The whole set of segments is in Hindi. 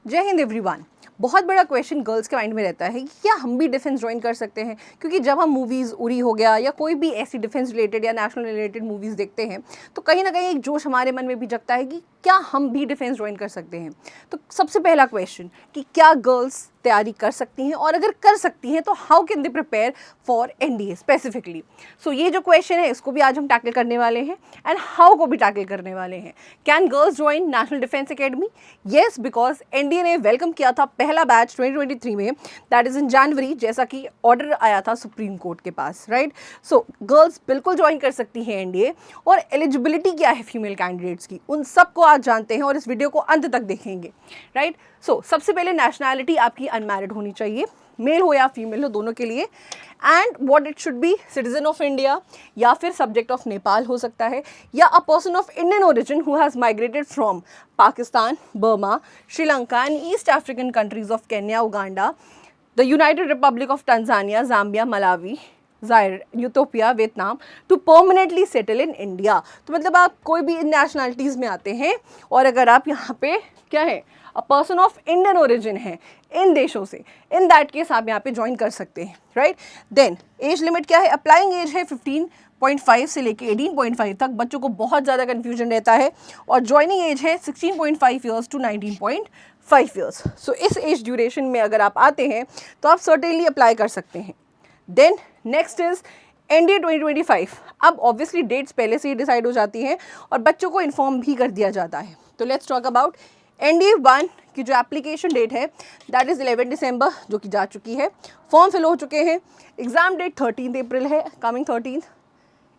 जय हिंद एवरीवन। बहुत बड़ा क्वेश्चन गर्ल्स के माइंड में रहता है कि क्या हम भी डिफेंस ज्वाइन कर सकते हैं, क्योंकि जब हम मूवीज़ उरी हो गया या कोई भी ऐसी डिफेंस रिलेटेड या नेशनल रिलेटेड मूवीज़ देखते हैं तो कहीं ना कहीं एक जोश हमारे मन में भी जगता है कि क्या हम भी डिफेंस ज्वाइन कर सकते हैं। तो सबसे पहला क्वेश्चन कि क्या गर्ल्स तैयारी कर सकती हैं, और अगर कर सकती हैं तो how can they prepare for NDA specifically. So ये जो क्वेश्चन है इसको भी आज हम टैकल करने वाले हैं एंड हाउ को भी टैकल करने वाले हैं। Can girls join national defence academy? Yes, because NDA ने वेलकम किया था पहला बैच 2023 में, दैट इज़ इन जनवरी, जैसा कि ऑर्डर आया था सुप्रीम कोर्ट के पास, राइट। सो गर्ल्स बिल्कुल ज्वाइन कर सकती हैं एनडीए। और एलिजिबिलिटी क्या है फीमेल कैंडिडेट्स की, उन सबको आज जानते हैं और इस वीडियो को अंत तक देखेंगे, राइट। सो सबसे पहले नेशनैलिटी आपकी अनमैरिड होनी चाहिए, मेल हो या फीमेल हो, दोनों के लिए। And what it should be, citizen of India या फिर सब्जेक्ट ऑफ नेपाल हो सकता है, या a person of Indian origin who has migrated from Pakistan, Burma, Sri Lanka and east African countries of Kenya, Uganda, the United Republic of Tanzania, Zambia, Malawi, Zaire, Utopia, Vietnam, to permanently settle in India. तो मतलब आप कोई भी इन नेशनलिटीज़ में आते हैं और अगर आप यहाँ पे क्या है, अ पर्सन ऑफ इंडियन ओरिजिन है इन देशों से, इन दैट केस आप यहाँ पे ज्वाइन कर सकते हैं, राइट। देन एज लिमिट क्या है? अप्लाइंग एज है 15.5 से लेके 18.5 तक। बच्चों को बहुत ज़्यादा कन्फ्यूजन रहता है। और ज्वाइनिंग एज है 16.5 ईयर्स टू 19.5 ईयर्स। सो इस एज ड्यूरेशन में अगर आप आते हैं तो आप सर्टेनली अप्लाई कर सकते हैं। Then next is NDA 2025। अब ऑब्वियसली डेट्स पहले से ही डिसाइड हो जाती हैं और बच्चों को इन्फॉर्म भी कर दिया जाता है। तो लेट्स टॉक अबाउट एनडीए 1 की जो एप्लीकेशन डेट है दैट इज़ 11 दिसंबर, जो कि जा चुकी है। फॉर्म फिल हो चुके हैं। एग्ज़ाम डेट 13 अप्रैल है, कमिंग 13।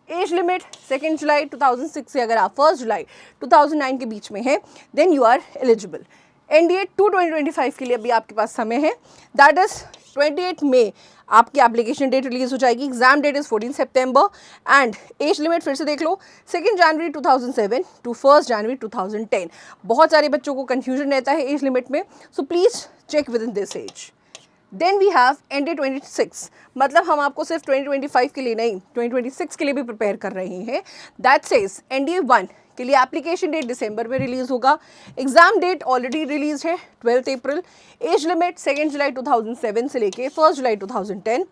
एज लिमिट 2 जुलाई 2006 से अगर आप 1 जुलाई 2009 के बीच में है then you are eligible. NDA 2 2025 के लिए अभी आपके पास समय है, दैट इज़ 28 मई आपकी एप्लीकेशन डेट रिलीज हो जाएगी। Exam that is 14 September and age limit फिर से देख लो, 2 जनवरी 2007 टू 1 जनवरी 2010। बहुत सारे बच्चों को कन्फ्यूजन रहता है एज लिमिट में, so please check within this age. Then we have NDA 26, मतलब हम आपको सिर्फ 2025 के लिए नहीं 2026 के लिए भी प्रिपेयर कर रहे हैं। दैट सेज एनडीए 1 के लिए एप्लीकेशन डेट दिसंबर में रिलीज़ होगा। एग्जाम डेट ऑलरेडी रिलीज है 12 अप्रैल। एज लिमिट 2 जुलाई 2007 से लेके 1 जुलाई 2010।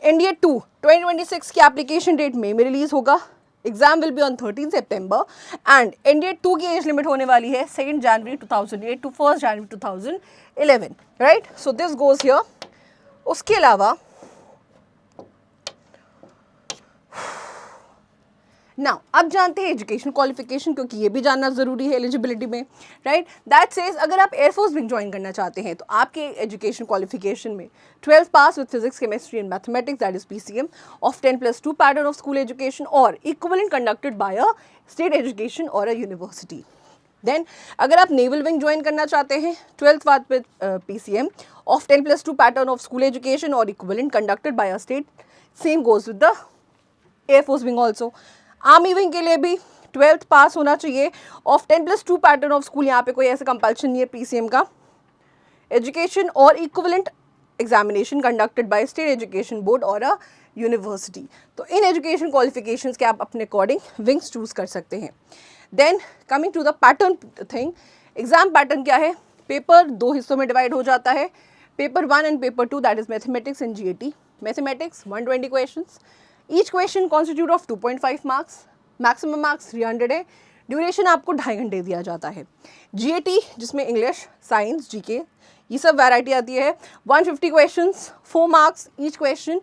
एनडीए 2 2026 की एप्लीकेशन डेट मई में रिलीज़ होगा। एग्जाम विल बी ऑन 13 सितंबर एंड एनडीए 2 की एज लिमिट होने वाली है 2 जनवरी 2008 टू 1 जनवरी 2011, right. So this goes here. उसके अलावा नाउ अब जानते हैं एजुकेशन क्वालिफिकेशन, क्योंकि ये भी जानना ज़रूरी है एलिजिबिलिटी में, राइट। दैट सेज अगर आप एयरफोर्स विंग ज्वाइन करना चाहते हैं तो आपके एजुकेशन क्वालिफिकेशन में 12th pass with physics, chemistry and mathematics, that is PCM of 10+2 pattern of school education और equivalent conducted by a state education और अ यूनिवर्सिटी। देन अगर आप नेवल विंग ज्वाइन करना चाहते हैं 12th pass with PCM of 10+2 pattern of school education और equivalent conducted by a state, same goes with the air force wing also. Army wing के लिए भी 12th पास होना चाहिए ऑफ 10+2 पैटर्न ऑफ स्कूल, यहाँ पे कोई ऐसा कंपल्शन नहीं है पीसीएम का, एजुकेशन और equivalent examination conducted by state education board और अ यूनिवर्सिटी। तो इन एजुकेशन क्वालिफिकेशंस के आप अपने अकॉर्डिंग विंग्स चूज कर सकते हैं। Then coming to the pattern thing, exam pattern क्या है? पेपर 2 हिस्सों में डिवाइड हो जाता है, paper 1 and paper 2, that is mathematics and GAT. Mathematics 120 questions, each question constitute of 2.5 marks, maximum marks 300 है। ड्यूरेशन आपको 2.5 घंटे दिया जाता है। जीएटी जिसमें इंग्लिश, साइंस, जीके ये सब वैरायटी आती है, 150 questions, 4 marks each question,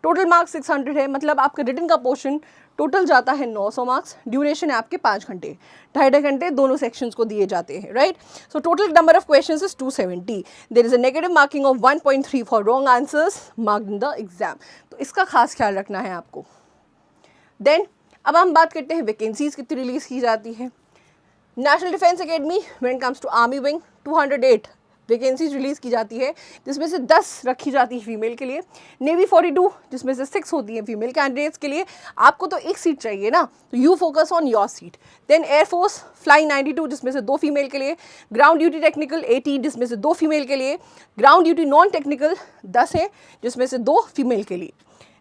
total marks 600 है। मतलब आपका रिटन का पोर्शन टोटल जाता है 900 मार्क्स। ड्यूरेशन है आपके 5 घंटे, 2.5 घंटे दोनों सेक्शंस को दिए जाते हैं, right. So total number of questions is 270। There is a negative marking of 1.3 for wrong answers marked in the exam. तो इसका खास ख्याल रखना है आपको। देन अब हम बात करते हैं वैकेंसीज कितनी रिलीज़ की जाती है। National defence academy when it comes to army wing 208 vacancies release की जाती है, जिसमें से 10 रखी जाती है फीमेल के लिए। नेवी 42 जिसमें से 6 होती हैं फीमेल कैंडिडेट्स के लिए। आपको तो एक सीट चाहिए ना, तो you focus on your seat. Then air force flying 92 जिसमें से 2 फीमेल के लिए। ग्राउंड ड्यूटी टेक्निकल 80 जिसमें से 2 फीमेल के लिए। ग्राउंड ड्यूटी नॉन टेक्निकल 10 है जिसमें से 2 फीमेल के लिए।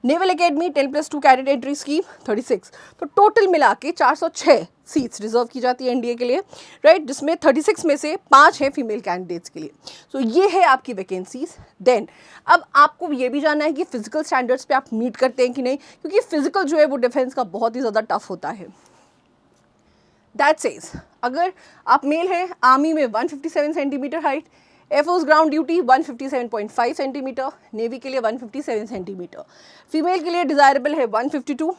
Naval academy 10+2 cadet entry scheme 36, तो टोटल मिला के 406 सीट्स रिजर्व की जाती है एनडीए के लिए, राइट, जिसमें 36 में से 5 हैं फीमेल कैंडिडेट्स के लिए। सो ये है आपकी वैकेंसीज। देन अब आपको ये भी जानना है कि फिजिकल स्टैंडर्ड्स पे आप मीट करते हैं कि नहीं, क्योंकि फिजिकल जो है वो डिफेंस का बहुत ही ज़्यादा टफ होता है। दैट सेज अगर आप मेल हैं, आर्मी में 157 centimetre height, air force ground duty 157.5 centimetre, navy के लिए 157 सेंटीमीटर, फीमेल के लिए डिज़ायरेबल है 152,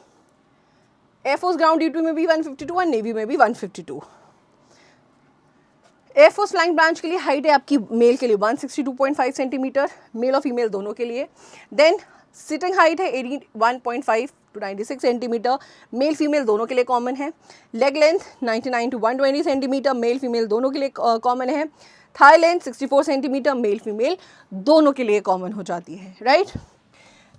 एयरफोर्स ग्राउंड ड्यूटी में भी 152 और नेवी में भी 152। एयरफोर्स फ्लाइंग ब्रांच के लिए हाइट है आपकी मेल के लिए 162.5 सेंटीमीटर, मेल और फीमेल दोनों के लिए। देन सिटिंग हाइट है 81.5 to 96 सेंटीमीटर, मेल फीमेल दोनों के लिए कॉमन है। Leg length 99 to 120 centimetre, male female दोनों के लिए कॉमन है। Thigh length 64 centimetre, male female दोनों के लिए कॉमन हो जाती है, right.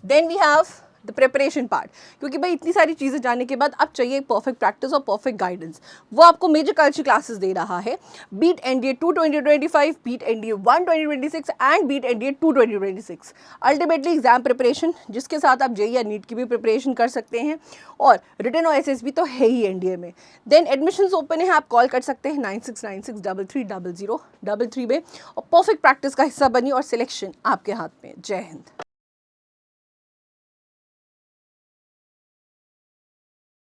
Then we have the preparation part, क्योंकि भाई इतनी सारी चीज़ें जानने के बाद अब चाहिए परफेक्ट प्रैक्टिस और परफेक्ट गाइडेंस। वो आपको मेजर कल्चर क्लासेस दे रहा है, beat NDA 2 2025, beat NDA 1 2026 and beat NDA 2 2026। Ultimately exam preparation जिसके साथ आप जेईई या नीट की भी प्रिपरेशन कर सकते हैं, और रिटन और एसएसबी तो है ही एनडीए में। देन एडमिशन्स ओपन है, आप कॉल कर सकते हैं 9696330033 में, और परफेक्ट प्रैक्टिस का हिस्सा बनी और सिलेक्शन आपके हाथ में। जय हिंद।